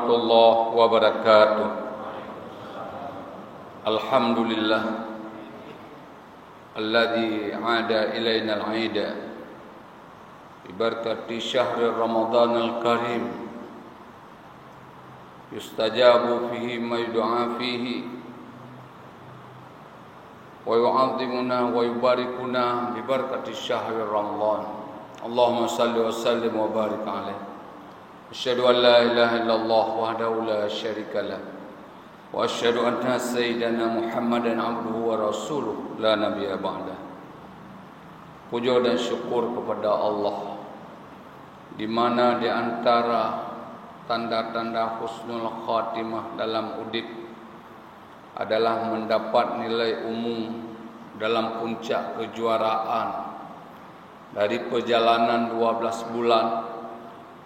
warahmatullahi wabarakatuh. Alhamdulillah alladzi 'ada ilaina al-'ida bi barakati syahri Ramadanil karim yustajabu fihi ma yud'a fihi wa yu'azzimuna wa yubarikuna bi barakati syahri Ramadan. Allahumma salli wa sallim wa barik alaihi. Asyhadu an la ilaha illallah wahdahu la syarika lah wa asyhadu anna sayyidana Muhammadan abduhu wa rasuluh la nabiyya ba'da. Puja dan syukur kepada Allah, di mana di antara tanda-tanda husnul khatimah dalam udip adalah mendapat nilai umum dalam puncak kejuaraan dari perjalanan 12 bulan.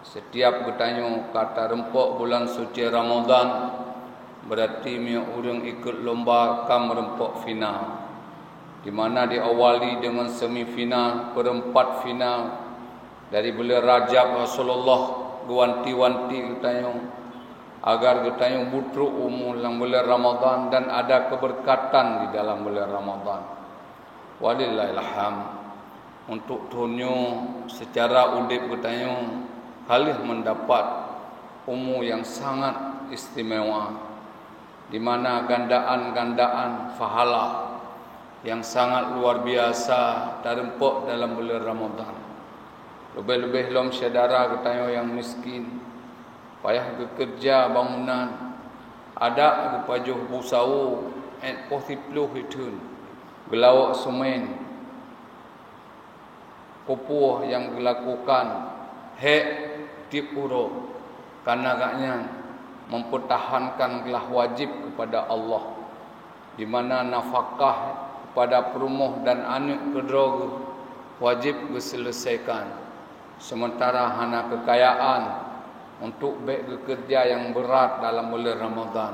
Setiap bertanya kata rempok bulan suci Ramadan, berarti mia urang ikut lomba kam rempok final, di mana diawali dengan semifinal, perempat final. Dari bulan Rajab Rasulullah wanti-wanti bertanya agar bertanya butruk umur dalam bulan Ramadan dan ada keberkatan di dalam bulan Ramadan. Walillahilhamd. Untuk tunyo secara udip bertanya kali mendapat umur yang sangat istimewa, di mana gandaan-gandaan pahala yang sangat luar biasa terempuk dalam bulan Ramadan. Lebih-lebih lom saudara bertanya yang miskin, payah bekerja bangunan, ada kepajuh busau and possible hitun gelawak semen kupuh yang dilakukan hek tipuro karena agaknya mempertahankan gelah wajib kepada Allah, di mana nafkah kepada perumuh dan anak kedua wajib diselesaikan, sementara hana kekayaan untuk baik bekerja yang berat dalam bulan Ramadan,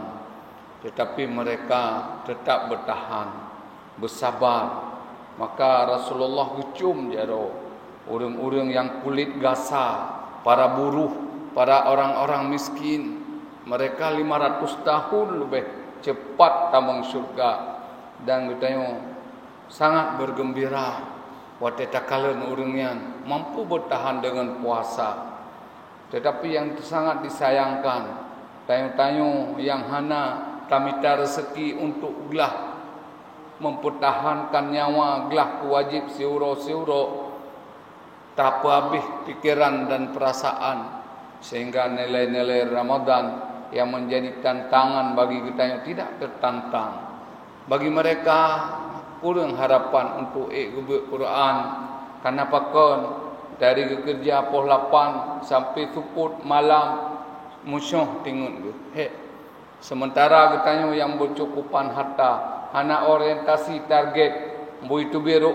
tetapi mereka tetap bertahan, bersabar. Maka Rasulullah hukum jaro orang-orang yang kulit gasar, para buruh, para orang-orang miskin, mereka 500 tahun lebih cepat tambang syurga, dan katanya sangat bergembira waktu takalen orangnya mampu bertahan dengan puasa. Tetapi yang sangat disayangkan, tanya-tanya yang hana tamita rezeki untuk gelah mempertahankan nyawa gelah wajib siuro-siuro, tak habis pikiran dan perasaan, sehingga nilai-nilai Ramadan yang menjadi tantangan bagi kita yang tidak tertantang. Bagi mereka kurang harapan untuk ikut Quran, karena pakon dari kerja pukul 8 sampai suput malam musyuh tingun sementara katanya yang bercukupan harta hana orientasi target bu itu biru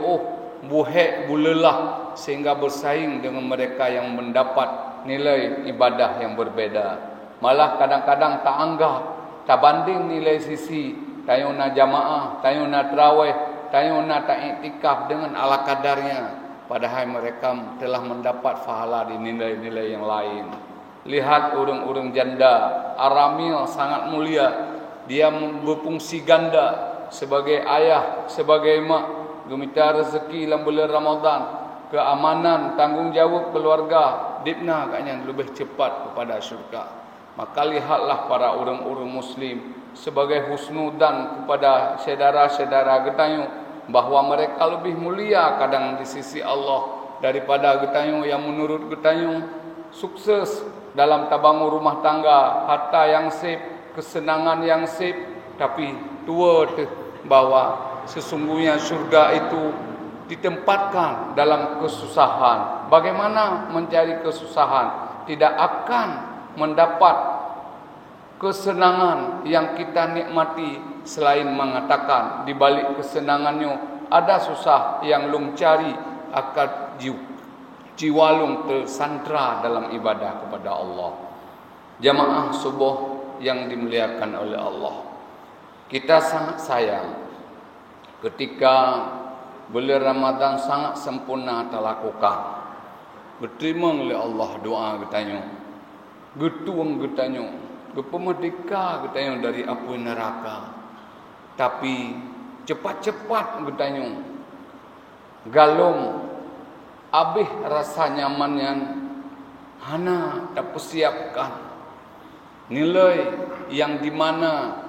buhek bulelah, sehingga bersaing dengan mereka yang mendapat nilai ibadah yang berbeda. Malah kadang-kadang tak anggap, tak banding nilai sisi tayuna jamaah, tayuna tarawih, tayuna tak iktikaf dengan ala kadarnya, padahal mereka telah mendapat pahala di nilai-nilai yang lain. Lihat orang-orang janda, aramil sangat mulia, dia berfungsi ganda sebagai ayah, sebagai mak, gemita rezeki dalam bulan Ramadan, keamanan, tanggungjawab keluarga, dipna agaknya lebih cepat kepada syurga. Maka lihatlah para orang-orang muslim sebagai husnudan kepada saudara-saudara getanyo, bahawa mereka lebih mulia kadang di sisi Allah daripada getanyo yang menurut getanyo sukses dalam tabangun rumah tangga, harta yang sip, kesenangan yang sip, tapi tua bahwa sesungguhnya syurga itu ditempatkan dalam kesusahan. Bagaimana mencari kesusahan? Tidak akan mendapat kesenangan yang kita nikmati selain mengatakan di balik kesenangannya ada susah yang lung cari akan jiwa lung tersandra dalam ibadah kepada Allah. Jamaah subuh yang dimuliakan oleh Allah, kita sangat sayang ketika bulan Ramadan sangat sempurna terlakukan. Berterima oleh Allah doa getanya, getuang getanya, Gepemerdeka katanya dari api neraka. Tapi cepat-cepat katanya galung abih rasa nyaman yang hana tak persiapkan. Nilai yang di mana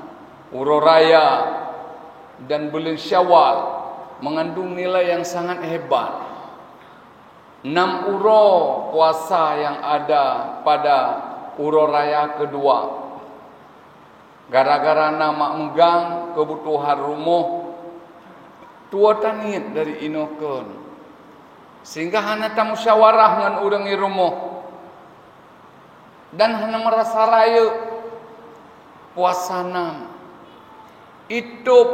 Uro Raya dan bulan Syawal mengandung nilai yang sangat hebat. 6 uro puasa yang ada pada Uro Raya kedua. Gara-gara nama menggang kebutuhan rumah tua tanit dari inokeun. Sehingga hana ta musyawarah ngan urang di rumah. Dan hana merasa raya puasa 6. Hidup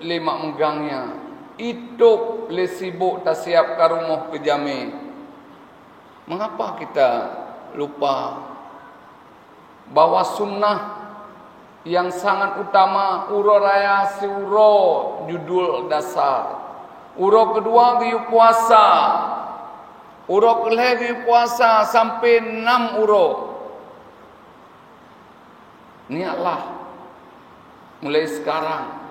lima menggangnya. Hidup le sibuk tak siap ke rumah ke jami. Mengapa kita lupa bahwa sunnah yang sangat utama Uro Raya si uro judul dasar. Uro kedua giyu puasa. Uro kelih giyu puasa sampai 6 uro. Niatlah mulai sekarang.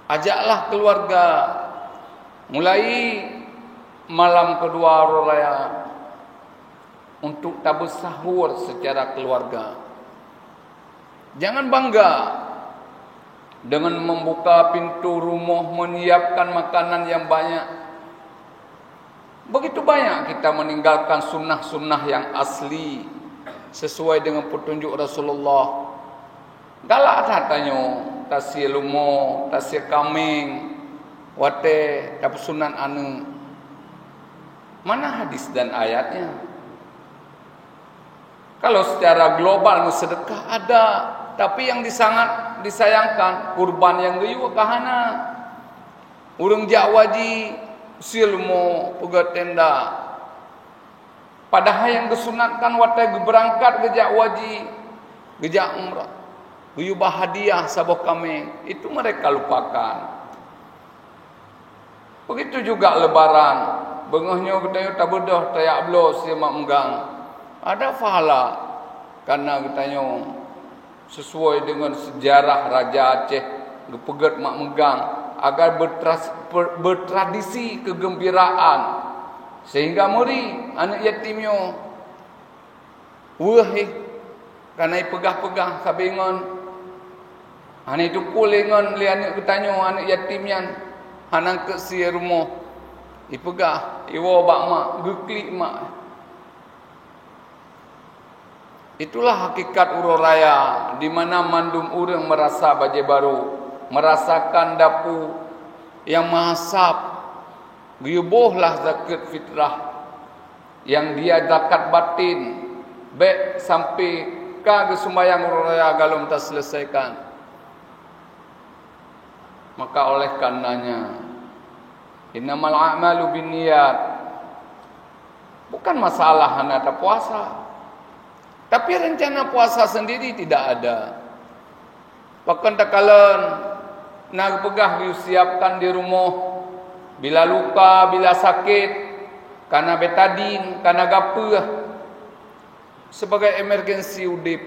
Ajaklah keluarga mulai malam kedua Uro Raya untuk tabus sahur secara keluarga. Jangan bangga dengan membuka pintu rumah, menyiapkan makanan yang banyak. Begitu banyak kita meninggalkan sunnah-sunnah yang asli sesuai dengan petunjuk Rasulullah. Galak katanya, tasir lumo, tasir kambing, wate, tapi sunan anu. Mana hadis dan ayatnya? Kalau secara global sedekah ada, tapi yang sangat disayangkan kurban yang geyu kahana. Urang jakwaji silmo pega tenda. Padahal yang disunatkan watai berangkat ke jakwaji, ke jak umrah. Geyu bahadiah sabah kami, itu mereka lupakan. Begitu juga lebaran. Bengahnya katanya tak bedah tayak belo simak menggang. Ada pahala karena katanya sesuai dengan sejarah Raja Aceh gepegat mak megang agar bertradisi kegembiraan sehingga muri anak yatimnya wah karena pegah-pegah sabingon anak itu kulingon lian katanya anak yatimnya hanang ke si rumah ipegah iwo bak mak geklik mak. Itulah hakikat Uro Raya, di mana mandum urang merasa baje baru, merasakan dapu yang mahasab, giyubuhlah zakat fitrah, yang dia zakat batin, baik sampai ke sembahyang Uro Raya galum tak selesaikan. Maka oleh karenanya, innamal a'malu binniyat, bukan masalah hanya ada puasa. Tapi rencana puasa sendiri tidak ada. Bahkan tak kalen nak pegah disiapkan di rumah. Bila luka, bila sakit, karena betadin, karena gapah, sebagai emergensi udip.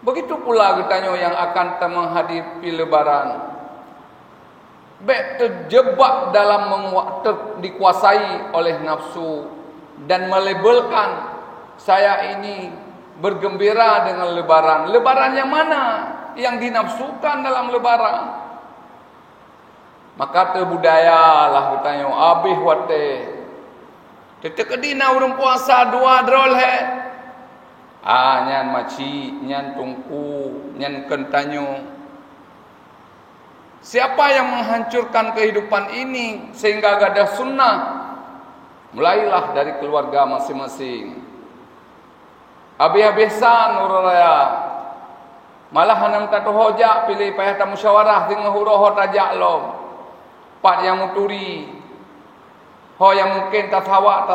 Begitu pula katanya yang akan menghadapi lebaran. Baik terjebak dalam dikuasai oleh nafsu dan melabelkan saya ini bergembira dengan lebaran. Lebaran yang mana yang dinafsukan dalam lebaran? Maka terbudayalah katanya abih wate. Tetekadina urang puasa dua drol he. Nyan maci, nyan tungku, nyan kentanyo. Siapa yang menghancurkan kehidupan ini sehingga gak ada sunnah? Mulailah dari keluarga masing-masing. Habis-habisan Uro Raya. Malah hanam tatu hojak pilih payah tak musyawarah dengan huroh tajak lo. Pak yang muturi. Ho yang mungkin tasawak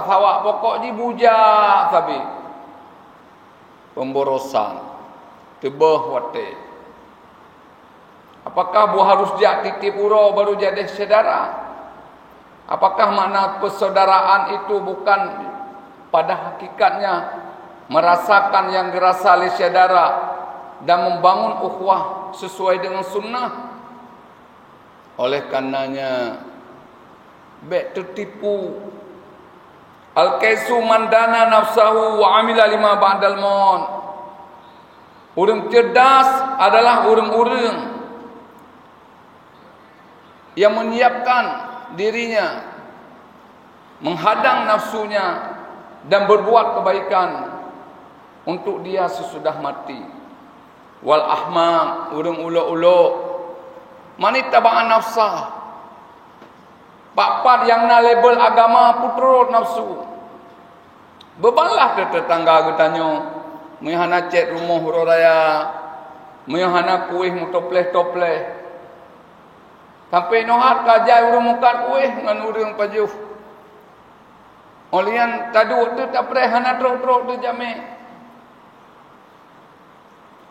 pokok di bujak sabi. Pemborosan. Tebah wate. Apakah bu harus jak titip uro baru jadi saudara? Apakah makna persaudaraan itu bukan pada hakikatnya merasakan yang dirasa oleh saudara dan membangun ukhuwah sesuai dengan sunnah. Oleh karenanya baik tertipu. Al-kaisu mandana nafsahu wa amila lima ba'dal maut. Orang cerdas adalah orang-orang yang menyiapkan dirinya, menghadang nafsunya dan berbuat kebaikan untuk dia sesudah mati. Wal ahmaq, orang ulok-ulok, manitaba'an nafsah. Bapak yang na label agama putrut nafsu. Bebalah ke tetangga getanyo, mehana cet rumah raya, mehana kuih mutopleh-topleh. Sampai nohat kajai urang mukat kuih ngan urang pajuh. Olian tadu tu tak pernah hana trok-trok tu jame.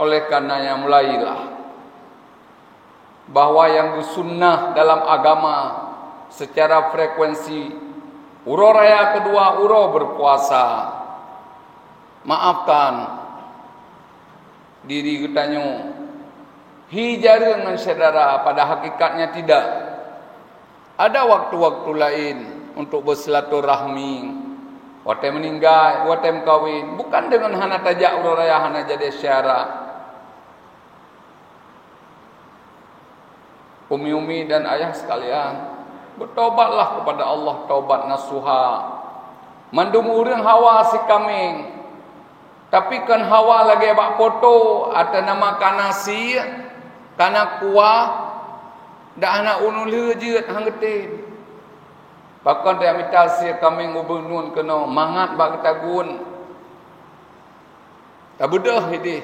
Oleh karenanya mulailah bahwa yang sunnah dalam agama secara frekuensi uro raya kedua uro berpuasa. Maafkan diri getanyo hijari dengan saudara, pada hakikatnya tidak. Ada waktu-waktu lain untuk bersilaturahmi. Waktu meninggal, waktu kawin, bukan dengan hana tajak uro raya hana jadi syarat. Umi-umi dan ayah sekalian, bertobatlah kepada Allah, taubat nasuha. Mandum urang hawa si kaming. Tapi kan hawa lagi bak foto atau nama kanasi, kana kuah, dah anak unul jeut hanggetin. Bahkan dia minta si kaming ubunun kena mangat bak tagun. Tak bedah ini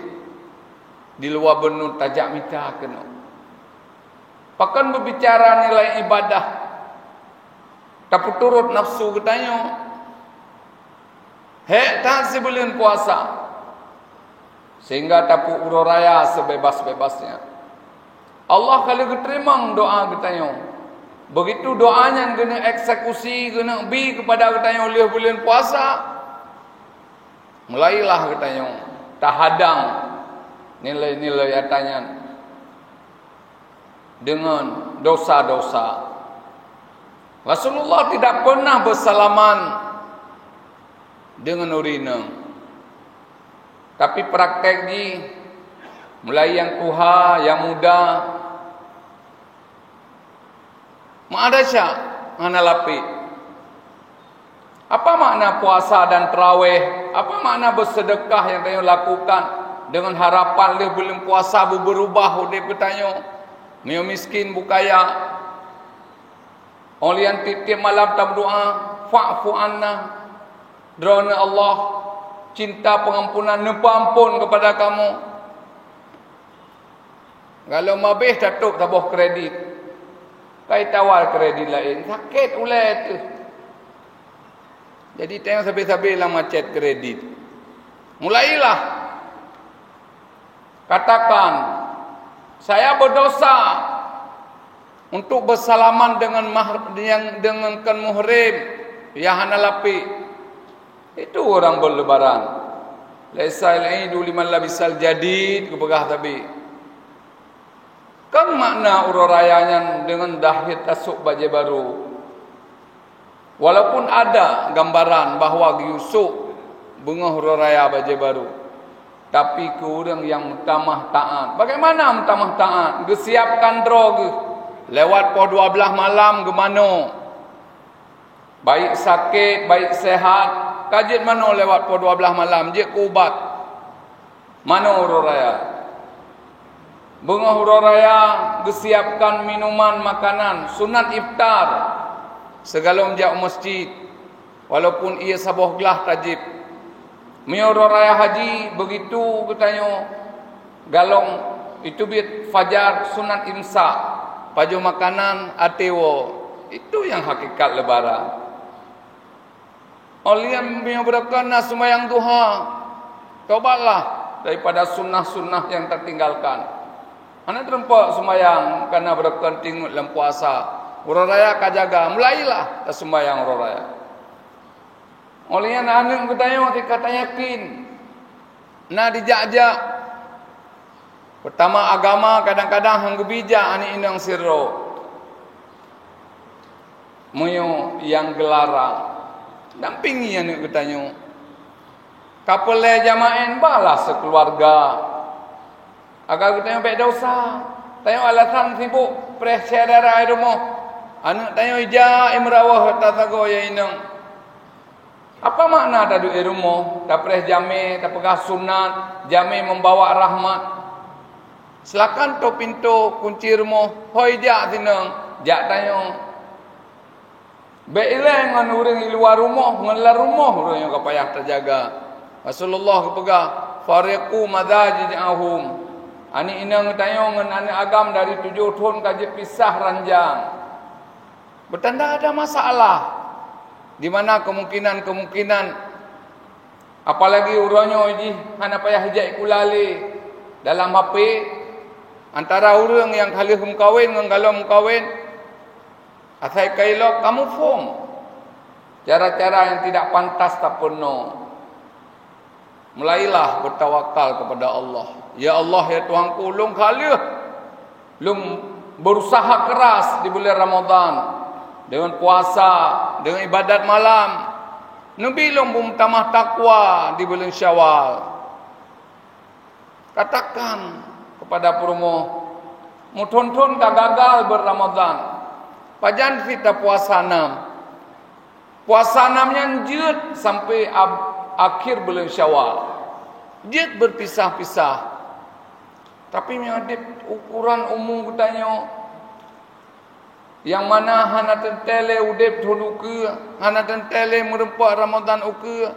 di luar benun tajak minta kena. Bahkan berbicara nilai ibadah, tapi turut nafsu ketanyo. Hek tak sebelum puasa, sehingga tapu uro raya sebebas-bebasnya. Allah kalau keterimang doa ketanyo, begitu doanya kena eksekusi, kena bi kepada ketanyo oleh bulan puasa, mulailah ketanyo tahadang nilai-nilai atanyan dengan dosa-dosa. Rasulullah tidak pernah bersalaman dengan urina. Tapi praktek ni mulai yang tua, yang muda, ma'adasya ngana lapi. Apa makna puasa dan tarawih? Apa makna bersedekah yang kita lakukan dengan harapan le belum puasa berubah udip ketanyo? Mio miskin bukaya. Olian titip malam tak berdoa, fa'fu anna. Drona Allah cinta pengampunan nepampun kepada kamu. Kalau mabih tatuk tabuh kredit. Kai tawar kredit lain, sakit ulai tu. Jadi tengok sabi-sabi lah macet kredit. Mulailah katakan, saya berdosa untuk bersalaman dengan kan muhrim ya hana lapi. Itu orang berlebaran. Laisa al-aidu liman labisal jadid kebegah tabi. Kan makna uro rayanya dengan dahit tasuk baju baru. Walaupun ada gambaran bahawa Yusuf bunga uro raya baju baru. Tapi ke orang yang mutamah taat. Bagaimana mutamah taat? Gesiapkan droga. Lewat po 12 malam ke mana? Baik sakit, baik sehat. Kajit mana lewat po 12 malam? Dia ke ubat. Mana huru raya? Bunga huru raya, gesiapkan minuman, makanan. Sunat iftar. Segala menjak masjid. Walaupun ia sabuh gelah tajib. Mioro raya haji begitu katanya galong itu bit fajar sunat imsak paju makanan atewo itu yang hakikat lebaran. Olian mio berkena sembahyang duha, tobatlah daripada sunnah-sunnah yang tertinggalkan. Ana terempak sembahyang karena berkenting dalam puasa. Uro raya kajaga mulailah sembahyang uro raya. Olian anu katanya yakin Nah dijak-jak. Pertama agama kadang-kadang hang gebijak ani inang siro. Moyo yang gelarang. Dampingi ani ketanyo. Kapele jamaen balas sekeluarga. Agar kita baik dosa. Tanya alasan sibuk presyadarah rumah. Anak tanya ija imrawah tatago ya inang. Apa makna tadu rumah? Tak pres jami, tak pegah sunat, jami membawa rahmat. Silakan to pintu kunci rumah. Hoi jak sinang. Jak tanya. Baik ilang ngan urang di luar rumah, ngelar rumah urang yang kapayah terjaga. Rasulullah kepegah fariqu madajihum. Ani inang tanya ngan ani agam dari 7 tahun kaji pisah ranjang. Bertanda ada masalah. Di mana kemungkinan apalagi urangnya uji hana payah hijai kulali dalam HP antara urang yang kali kawin ngan galom kawin asai kailok kamu form cara-cara yang tidak pantas tak penuh. Mulailah bertawakal kepada Allah. Ya Allah ya Tuhanku, lung khalih lung berusaha keras di bulan Ramadan dengan puasa, dengan ibadat malam. Nabi lung tamah takwa di bulan Syawal. Katakan kepada promo, muton-ton tak gagal berRamadan. Pajan kita puasa 6. Puasa 6-nya jut sampai akhir bulan Syawal. Jut berpisah-pisah. Tapi mengadip ukuran umum katanya. Yang mana hana tentele udip thuduke, hana tentele merempak Ramadan uke.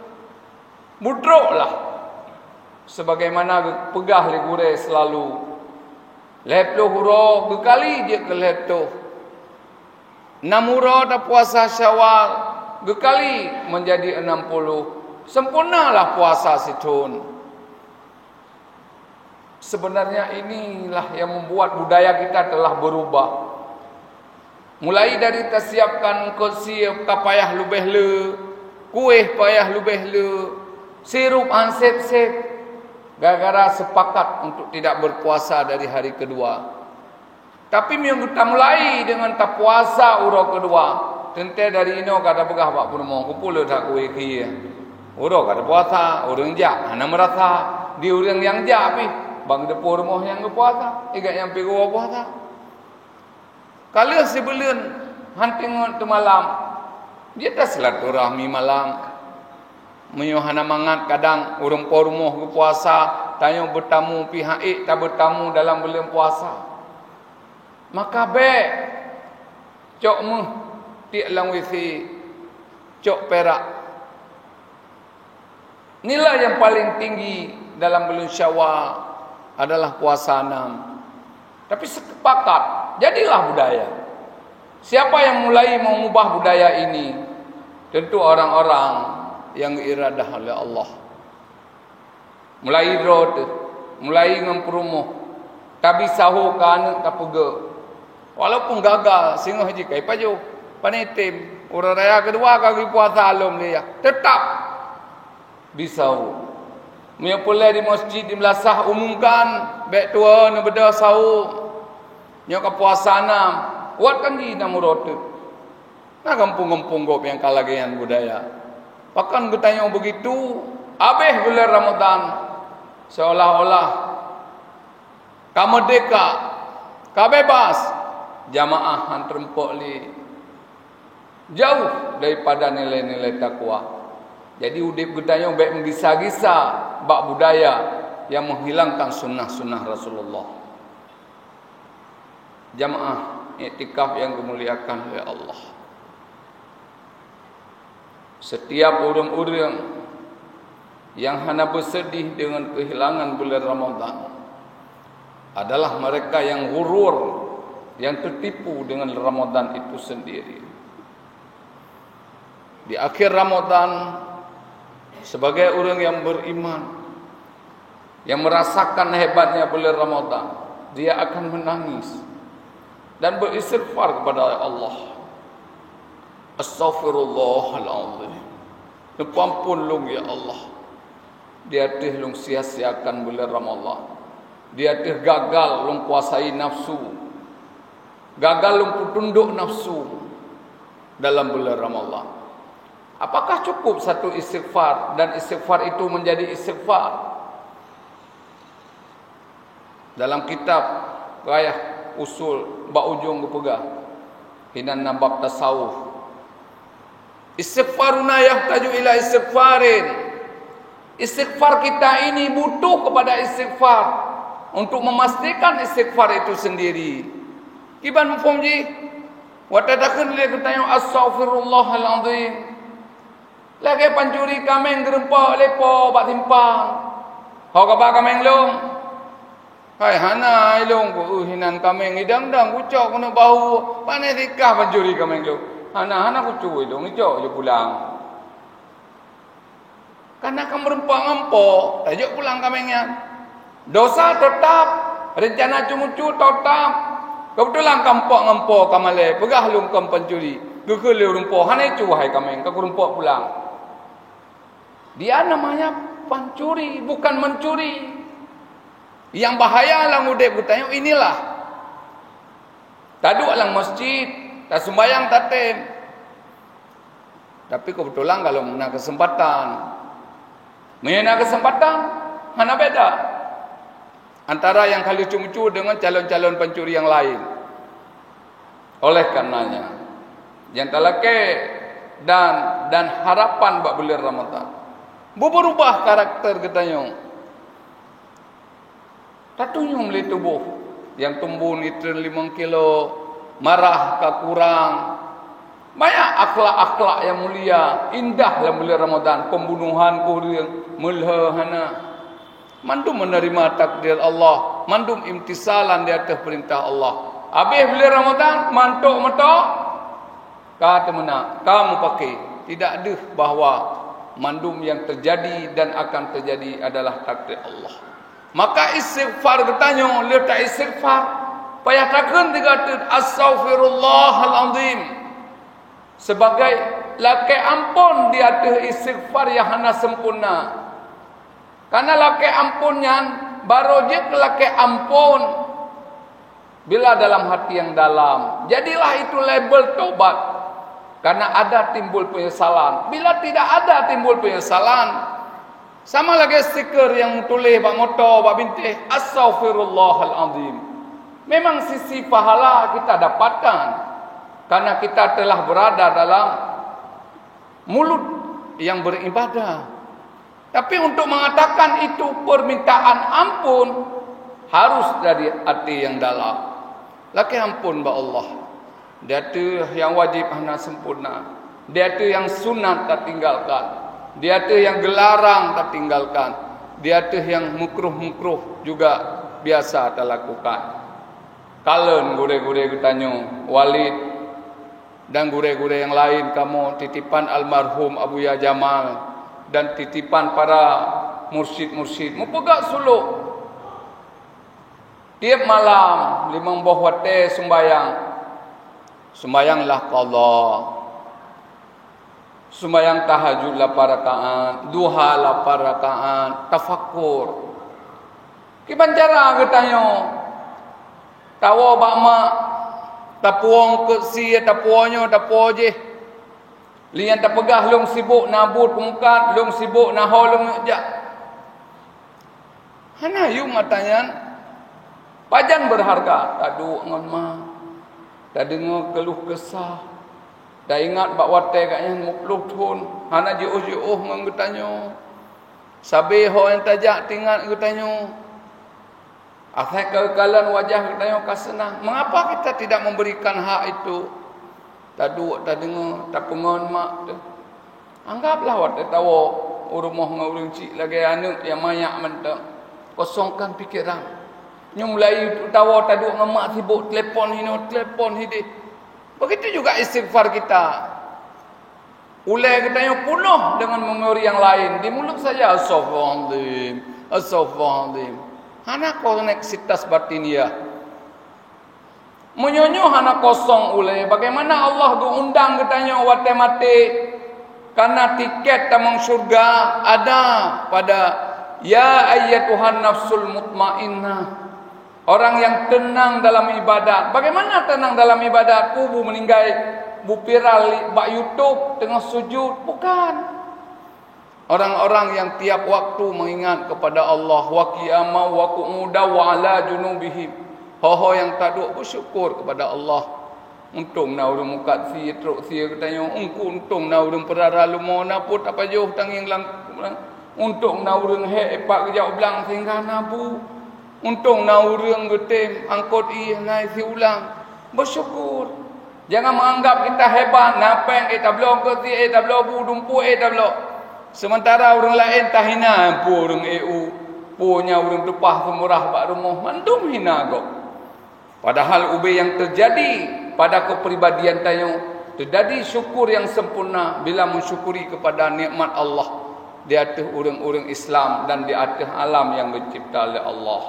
Budroklah. Sebagaimana pegah legure selalu. Leplo huro gekali je ke lepto. 6 huro dah puasa Syawal, gekali menjadi 60. Sempurnalah puasa setahun. Sebenarnya inilah yang membuat budaya kita telah berubah. Mulai dari tersiapkan kursi payah lubeh le, kuih payah lubeh le, sirup ansep-sep. Gara-gara sepakat untuk tidak berpuasa dari hari kedua. Tapi yang kita mulai dengan tak puasa uro kedua. Tentu dari ino kata pegah pak purmo, kupul tak kuih kia. Uro kata puasa, orang jak, hana merasa di orang yang jak pi. Bang depur moh yang berpuasa, igat yang pergi puasa. Kalau sebelum hunting tu malam, dia dah silaturahmi malam. Menyuhana mangat kadang urang pormoh berpuasa, tanya bertamu pihak tak bertamu dalam bulan puasa. Maka baik cok meh tiak lang wisi cok perak. Nilai yang paling tinggi dalam bulan Syawal adalah puasa 6. Tapi sepakat, jadilah budaya. Siapa yang mulai mengubah budaya ini? Tentu orang-orang yang iradah oleh Allah. Mulai road, mulai ngemperumoh. Tapi sahu kan kapege. Walaupun gagal, singoh haji kai paju, panitim, urang raya kedua kali puasa alum dia. Tetap bisau. Mia pula di masjid di Melasah umumkan baik tua na beda sahu. Nya ka puasa 6. Buatkan di namurot. Nah kampung-kampung gop yang kalagayan budaya. Bahkan bertanya begitu, habis bulan Ramadan seolah-olah kamu merdeka, kamu bebas, jamaah hantrempok li jauh daripada nilai-nilai takwa. Jadi udip bertanya baik menggisa-gisa bak budaya yang menghilangkan sunnah-sunnah Rasulullah. Jamaah iktikaf yang dimuliakan oleh Allah. Setiap orang-orang yang hanya bersedih dengan kehilangan bulan Ramadan adalah mereka yang ghurur, yang tertipu dengan Ramadan itu sendiri. Di akhir Ramadan, sebagai orang yang beriman, yang merasakan hebatnya bulan Ramadan, dia akan menangis dan beristighfar kepada Allah. Astaghfirullahaladzim. Ampun lung ya Allah. dia teh lung sia-siakan bulan Ramadan. Dia teh gagal lung kuasai nafsu. Gagal lung tunduk nafsu dalam bulan Ramadan. Apakah cukup satu istighfar dan istighfar itu menjadi istighfar? Dalam kitab Gayah Usul Bak Ujung Gepegah Hinan Nabab Tasawuf, istighfaruna yahtaju ila istighfarin. Istighfar kita ini butuh kepada istighfar untuk memastikan istighfar itu sendiri. Kiban mufumji watadakan dia ketanya astaghfirullahalazim. Lagi pancuri kameng gerempak lepo bak timpang. Hau ka ba kameng long? Hai hana ilong ku hinan kameng idang-dang kucok kena bau. Pane tikah pancuri kameng long. Hana kucu ilong icok je pulang. Karena kamu rempah ngampo, tajuk pulang kamengnya. Dosa tetap, rencana cumucu tetap. Kebetulan kampok ngampo kamale, pegah lung kam pencuri. Gekele rumpo, hana cu hai kameng, kaku rumpo pulang. Dia namanya pencuri, bukan mencuri. Yang bahaya lah ngudep kutanya inilah. Taduk lang masjid, tak sembayang tatem. Tapi kebetulan kalau mana kesempatan, mana beda antara yang kali cumucu dengan calon-calon pencuri yang lain. Oleh karenanya, yang talake dan harapan bak bulan Ramadan berubah karakter katanya. Tatunya meli tubuh yang tumbuh nitrin 5 kilo, marah ke kurang. Banyak akhlak-akhlak yang mulia, indah dalam bulan Ramadan. Pembunuhan kuring, mulhahana. Mandum menerima takdir Allah, mandum imtisalan di atas perintah Allah. Habis bulan Ramadan, mantuk metok. Kata mana? Kamu pakai. Tidak ada bahawa mandum yang terjadi dan akan terjadi adalah takdir Allah. Maka istighfar bertanya, letak istighfar. Payah takkan dikata astaghfirullahalazim. Sebagai lakai ampun di atas istighfar yang hana sempurna. Karena lakai ampunnya baru je lakai ampun bila dalam hati yang dalam. Jadilah itu label taubat. Karena ada timbul penyesalan. Bila tidak ada timbul penyesalan, sama lagi stiker yang tulis bak motor bak bintih astaghfirullahalazim. Memang sisi pahala kita dapatkan karena kita telah berada dalam mulut yang beribadah. Tapi untuk mengatakan itu permintaan ampun harus dari hati yang dalam. Laki ampun ba Allah. Dia tu yang wajib hana sempurna. Dia tu yang sunat tak tinggalkan. Dia tu yang gelarang tak tinggalkan. Dia tu yang mukruh-mukruh juga biasa tak lakukan. Kalen gure-gure kutanya Walid dan gure-gure yang lain kamu titipan almarhum Abu Ya Jamal dan titipan para mursyid-mursyid mupegak suluk tiap malam 5 buah wate sembayanglah qadha, sembayang tahajud 8 rakaat, duha 8 rakaat, tafakkur. Kiban cara katanya tawa bak mak tapuang ke si tapuanyo tapuo je lian tapegah long sibuk nabut pungkat long sibuk naho long jak hana yu matanya pajan berharga tadu ngon ma dah dengar keluh kesah dah ingat bak wate katnya mukluk tun hana jeuh-jeuh ngon getanyo sabe ho yang tajak tinggal getanyo. Akhir kekalan wajah kita yang senang. Mengapa kita tidak memberikan hak itu? Tak duk, tak dengar, tak pengon mak tu. Anggaplah wat tahu rumah ngurung cik lagi anak yang mayak mentang. Kosongkan fikiran. Nyu mulai tahu tak duk ngamak sibuk telefon ini, telefon ini. Begitu juga istighfar kita. Ulai kita yang penuh dengan menguri yang lain. Di mulut saja astaghfirullahaladzim, astaghfirullahaladzim. Hana koneksitas batiniah. Menyonyo hana kosong ulai. Bagaimana Allah diundang katanya wate mati. Karena tiket tamang surga ada pada Ya ayyatuhan nafsul mutmainnah, orang yang tenang dalam ibadat. Bagaimana tenang dalam ibadat? Bu meninggal, bu viral bak YouTube tengah sujud. Bukan. Orang-orang yang tiap waktu mengingat kepada Allah. Wa qiyama wa qu'uda wa ala junubihim. Ho yang tak duk bersyukur kepada Allah. Untung na urang mukat si truk si katanya. Untung na urang perara lumo na put apa jauh tanging lang. Untung na urang he epak kejauh belang sehingga nabu. Untung na urang getem angkot nai si ulang. Bersyukur. Jangan menganggap kita hebat. Napeng tablo ke si tablo bu dumpu tablo. Sementara orang lain tak hina pu orang EU, punya orang depah semurah bak rumah mandum hina kok. Padahal ubay yang terjadi pada kepribadian tayo, terjadi syukur yang sempurna bila mensyukuri kepada nikmat Allah di atas orang-orang Islam dan di atas alam yang dicipta oleh Allah.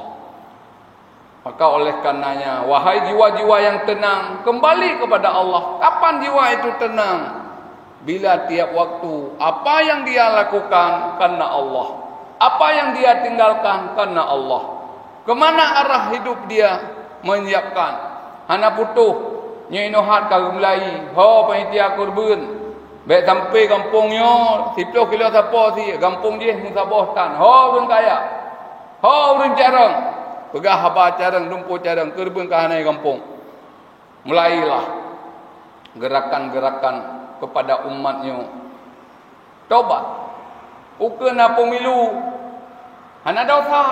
Maka oleh karenanya, wahai jiwa-jiwa yang tenang, kembali kepada Allah. Kapan jiwa itu tenang? Bila tiap waktu apa yang dia lakukan karena Allah, apa yang dia tinggalkan karena Allah. Kemana arah hidup dia menyiapkan. Hana putuh nyoinohat kau mulai ho panitia kurban. Baik sampai kampungnya 10 kilo siapa si kampung dia musabohtan. Ho urang kaya. Ho urang jarang. Pegah haba jarang dumpu jarang kurban ka hanai kampung. Mulailah gerakan-gerakan kepada umatnya. Taubat. Ukena pemilu. Hana dosa.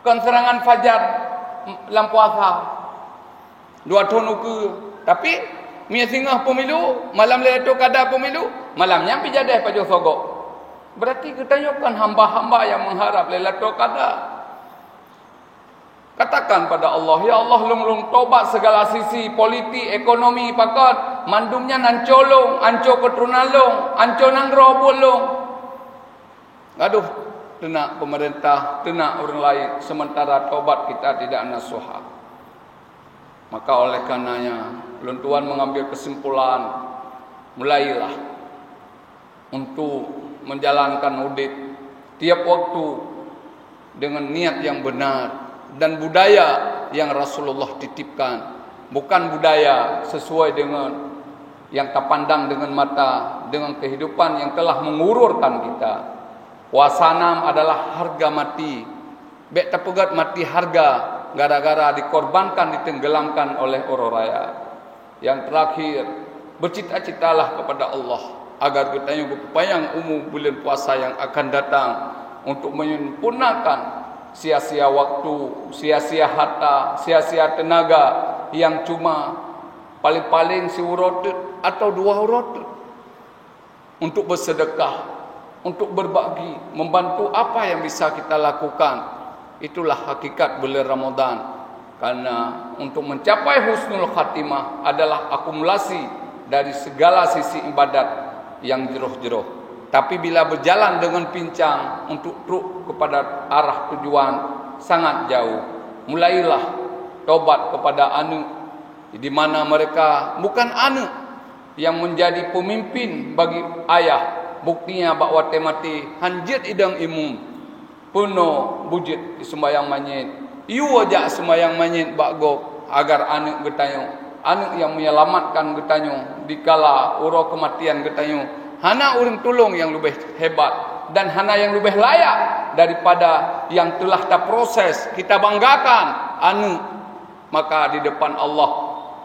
Kan serangan fajar dalam puasa. 2 tahun uke. Tapi mia singah pemilu, malam leto kada pemilu, malamnya pijadah pajo sogok. Berarti kita kan hamba-hamba yang mengharap leto kada. Katakan pada Allah, ya Allah lung tobat segala sisi, politik, ekonomi, pakat, mandumnya nan colong, anco ketrunalong, anco nang robolong. Aduh, tenak pemerintah, tenak orang lain, sementara tobat kita tidak nasuha. Maka oleh karenanya, Tuhan mengambil kesimpulan, mulailah untuk menjalankan audit tiap waktu dengan niat yang benar. Dan budaya yang Rasulullah titipkan, bukan budaya sesuai dengan yang terpandang dengan mata, dengan kehidupan yang telah mengururkan kita. Wasanam adalah harga mati. Bek terpegat mati harga gara-gara dikorbankan, ditenggelamkan oleh orang raya. Yang terakhir, bercita-citalah kepada Allah agar kita yang berpayang bulan puasa yang akan datang untuk menyempurnakan sia-sia waktu, sia-sia harta, sia-sia tenaga yang cuma paling-paling si urotet atau 2 urotet untuk bersedekah, untuk berbagi, membantu apa yang bisa kita lakukan. Itulah hakikat bulan Ramadan. Karena untuk mencapai husnul khatimah adalah akumulasi dari segala sisi ibadat yang jeroh-jeroh. Tapi bila berjalan dengan pincang untuk truk kepada arah tujuan sangat jauh. Mulailah tobat kepada anu di mana mereka bukan anu yang menjadi pemimpin bagi ayah. Buktinya bahawa temati hanjit idang imum puno bujit sembayang manyit. Iu aja sembayang manyit bakgo agar anu getanyo, anu yang menyelamatkan getanyo dikala uro kematian getanyo. Hana orang tolong yang lebih hebat dan hana yang lebih layak daripada yang telah terproses. Kita banggakan anu, maka di depan Allah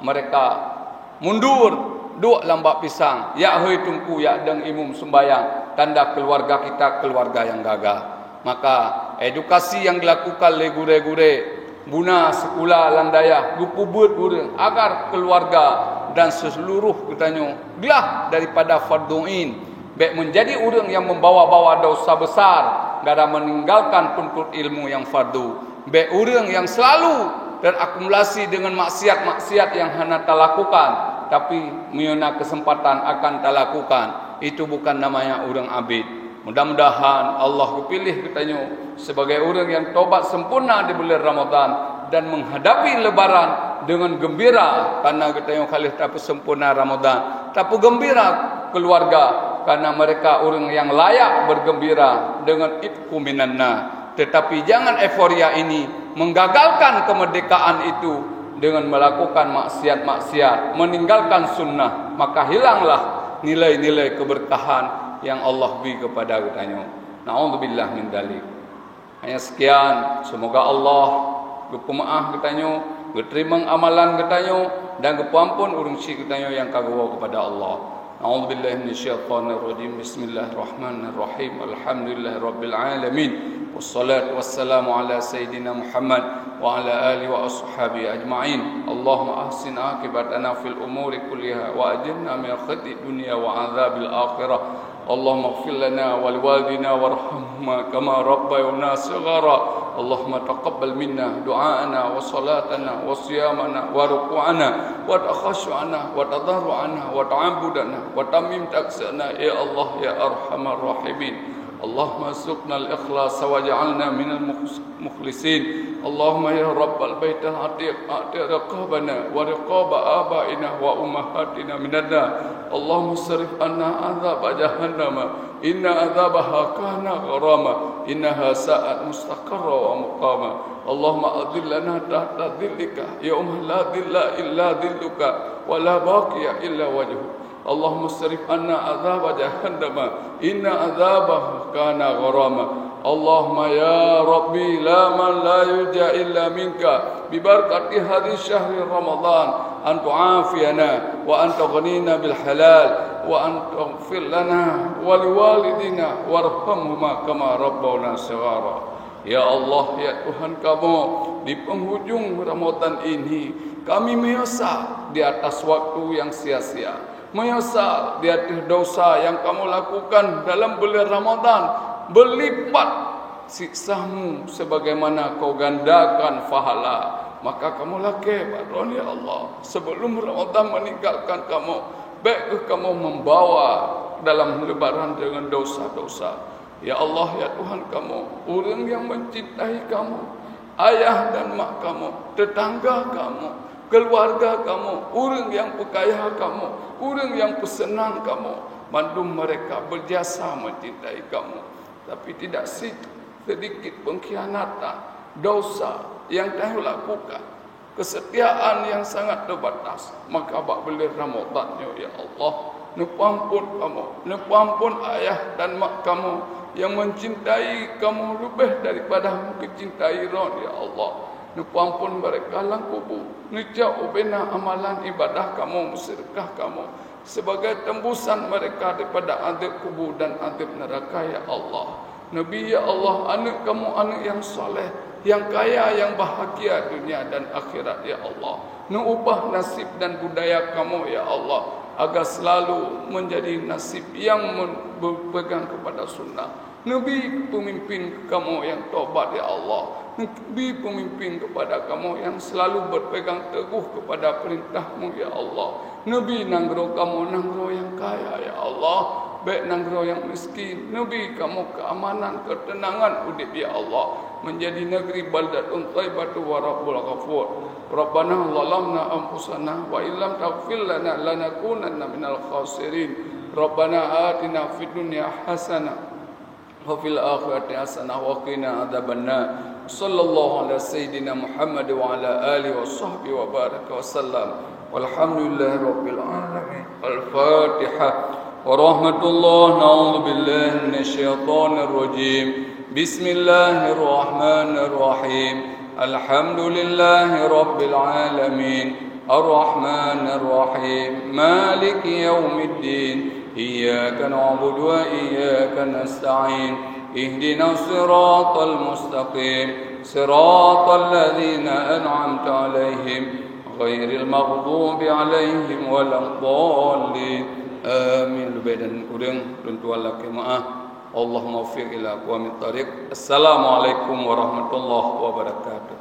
mereka mundur dua lambak pisang. Ya hoi tungku ya deng imum sembayang, tanda keluarga kita keluarga yang gagah. Maka edukasi yang dilakukan oleh gure-gure buna sekolah landaya gupubut gure agar keluarga dan seluruh katanya gelah daripada fardu'in baik menjadi orang yang membawa-bawa dosa besar gara meninggalkan tuntut ilmu yang fardu, baik orang yang selalu terakumulasi dengan maksiat-maksiat yang hana tak lakukan tapi miuna kesempatan akan tak lakukan. Itu bukan namanya orang abid. Mudah-mudahan Allah pilih katanya sebagai orang yang tobat sempurna di bulan Ramadan dan menghadapi lebaran dengan gembira karena katanya kali tapi sempurna Ramadan, tapi gembira keluarga karena mereka orang yang layak bergembira dengan itqu minanna. Tetapi jangan euforia ini menggagalkan kemerdekaan itu dengan melakukan maksiat-maksiat, meninggalkan sunnah, maka hilanglah nilai-nilai keberkahan yang Allah beri kepada kita. Na'udzubillah min dzalik. Hanya sekian, semoga Allah berpemaaf kita, berterima amalan kita, dan kepampun urung si kita yang kagua kepada Allah. A'udzubillahi minasyaitonir rajim. Bismillahirrahmanirrahim. Alhamdulillahirabbil alamin. Wassalatu wassalamu ala sayyidina Muhammad wa ala alihi wa ashabihi ajma'in. Allahumma ahsin aqibatana fil umuri kulliha wa ajirna min khizyi dunya wa adzabil akhirah. Allahumma ighfir lana wa liwalidina warhamhuma kama rabbayana shighara. Allahumma taqabbal minna du'aana wa salatana wa siyamana wa ruku'ana wa takhashu'ana wa tadarru'ana wa ta'abudana wa tamim taksana ya Allah ya arhamar rahimin. Allahumma suqna al-ikhlas wa ja'alna minal mukhlisin. Allahumma ya rabbal baitil atiq atiq raqabana wa riqaba abaina wa ummahatina minan nar. Allahumma sarif anna azab jahannam inna azabaha kana gharama innaha sa'at mustaqarra wa muqama. Allahumma adillana tahta dhillika yawma la dhilla illa dhilluka wa la baqiya illa wajhuk. Allahumma sarif anna azab jahannam inna azabaha kana gharama. Allahumma ya Rabbi la man la yurja illa minka bi barakati hadhihi syahri Ramadan an tu'afiyana wa an tughnina bil halal wa an taghfir lana wa liwalidina warhamhuma kama rabbawna shighara. Ya Allah, ya Tuhan kami, di penghujung Ramadan ini kami menyesal di atas waktu yang sia-sia, menyesal di atas dosa yang kamu lakukan dalam bulan Ramadan. Berlipat siksamu sebagaimana kau gandakan pahala. Maka kamu laki baron ya Allah, sebelum Ramadan meninggalkan kamu, baik kamu membawa dalam lebaran dengan dosa-dosa. Ya Allah, ya Tuhan kamu, orang yang mencintai kamu, ayah dan mak kamu, tetangga kamu, keluarga kamu, orang yang pekaya kamu, orang yang pesenang kamu, mandum mereka berjasa mencintai kamu. Tapi tidak sedikit pengkhianatan, dosa yang kamu lakukan, kesetiaan yang sangat terbatas. Maka bulan Ramadan ya Allah, nepampun kamu, nepampun ayah dan mak kamu yang mencintai kamu lebih daripada mencintai roh ya Allah. Nepampun mereka lang kubur, nejauh bina amalan ibadah kamu, sedekah kamu sebagai tembusan mereka daripada azab kubur dan azab neraka ya Allah. Nabi ya Allah, anak kamu anak yang soleh, yang kaya, yang bahagia dunia dan akhirat ya Allah. Ubah nasib dan budaya kamu ya Allah, agar selalu menjadi nasib yang berpegang kepada sunnah. Nabi pemimpin kamu yang taubat ya Allah. Nabi pemimpin kepada kamu yang selalu berpegang teguh kepada perintahmu ya Allah. Nabi nanggro kamu nanggro yang kaya ya Allah, baik nanggro yang miskin. Nabi kamu keamanan, ketenangan udip ya Allah, menjadi negeri baldatun thayyibatu wa rabbul ghafur. Rabbana zalamna anfusana wa illam taghfir lana lanakunanna minal khasirin. Rabbana atina fid dunya hasanah wa fil akhirati hasanah wa qina adzabannar. Sallallahu ala sayyidina Muhammad wa ala alihi wa sahbihi wa baraka wa sallam. Walhamdulillahi rabbil alamin. Al-Fatihah. Wa rahmatullah. Na'udzu billahi minasyaitonir rajim. Bismillahirrahmanirrahim. Alhamdulillahi rabbil alamin. Ar-Rahmanir Rahim. Maliki yaumiddin. Iyyaka na'budu wa iyyaka nasta'in. اهدنا الصراط المستقيم صراط الذين أنعمت عليهم غير المغضوب عليهم ولا الضالين آمين. Lebih dan kurang tentu Allah kemaah. Allahumma fiq ila aqwamit thariq. Assalamualaikum warahmatullahi wabarakatuh.